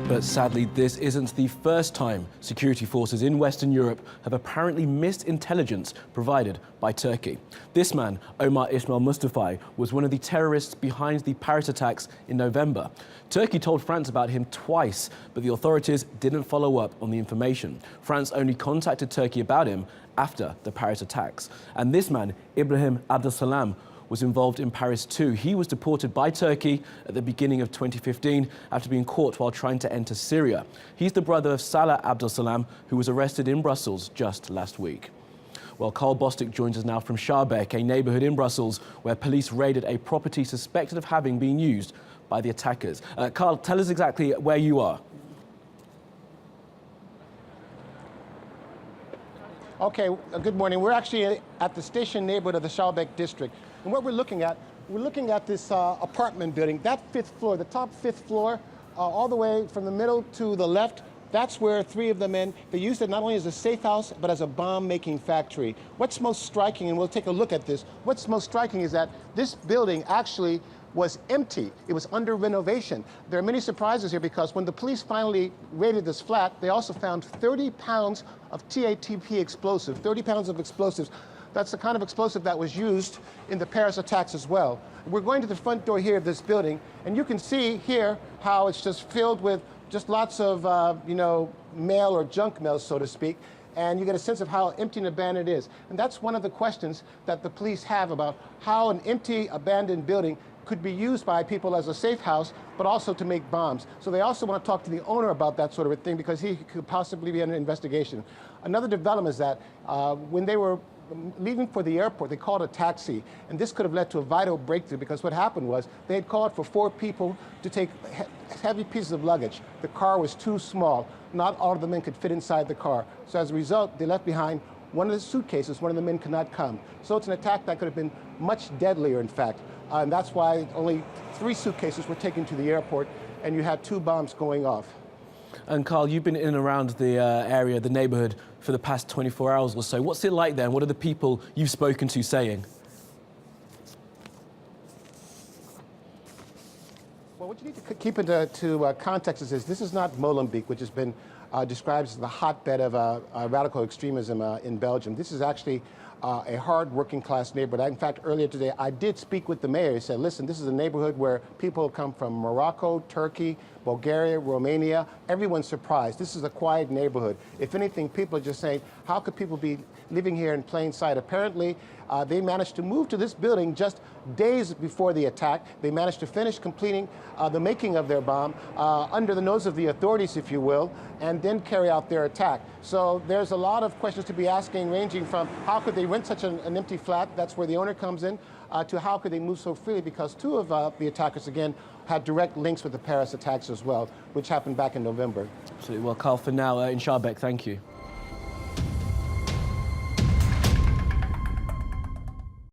But sadly, this isn't the first time security forces in Western Europe have apparently missed intelligence provided by Turkey. This man, Omar Ismail Mustafa, was one of the terrorists behind the Paris attacks in November. Turkey told France about him twice, but the authorities didn't follow up on the information. France only contacted Turkey about him after the Paris attacks. And this man, Ibrahim Abdulsalam, was involved in Paris too. He was deported by Turkey at the beginning of 2015 after being caught while trying to enter Syria. He's the brother of Salah Abdulsalam, who was arrested in Brussels just last week. Well, Karl Bostic joins us now from Schaerbeek, a neighbourhood in Brussels where police raided a property suspected of having been used by the attackers. Karl, tell us exactly where you are. Okay, good morning. We're actually at the station neighborhood of the Schaerbeek district. And what we're looking at this apartment building, that fifth floor, the top fifth floor, all the way from the middle to the left. That's where three of the men, they used it not only as a safe house, but as a bomb-making factory. What's most striking, and we'll take a look at this, what's most striking is that this building actually was empty. It was under renovation. There are many surprises here because when the police finally raided this flat, they also found 30 pounds of TATP explosive, 30 pounds of explosives. That's the kind of explosive that was used in the Paris attacks as well. We're going to the front door here of this building, and you can see here how it's just filled with just lots of, mail or junk mail, so to speak, and you get a sense of how empty and abandoned it is. And that's one of the questions that the police have about how an empty, abandoned building could be used by people as a safe house, but also to make bombs. So they also want to talk to the owner about that sort of a thing because he could possibly be under investigation. Another development is that when they were leaving for the airport, they called a taxi, and this could have led to a vital breakthrough because what happened was they had called for 4 people to take heavy pieces of luggage. The car was too small. Not all of the men could fit inside the car. So as a result, they left behind one of the suitcases. One of the men could not come. So it's an attack that could have been much deadlier, in fact. And that's why only 3 suitcases were taken to the airport, and you had 2 bombs going off. And Karl, you've been in and around the area, the neighbourhood, for the past 24 hours or so. What's it like there, and what are the people you've spoken to saying? Well, what you need to keep into context is this is not Molenbeek, which has been described as the hotbed of radical extremism in Belgium. This is actually a hard working class neighborhood. In fact, earlier today, I did speak with the mayor. He said, listen, this is a neighborhood where people come from Morocco, Turkey, Bulgaria, Romania. Everyone's surprised. This is a quiet neighborhood. If anything, people are just saying, how could people be living here in plain sight? Apparently, they managed to move to this building just days before the attack. They managed to finish completing the making of their bomb under the nose of the authorities, if you will, and then carry out their attack. So there's a lot of questions to be asking, ranging from how could they rent such an empty flat, that's where the owner comes in, to how could they move so freely, because 2 of the attackers, again, had direct links with the Paris attacks as well, which happened back in November. Absolutely. Well, Karl, for now, in Schaerbeek, thank you.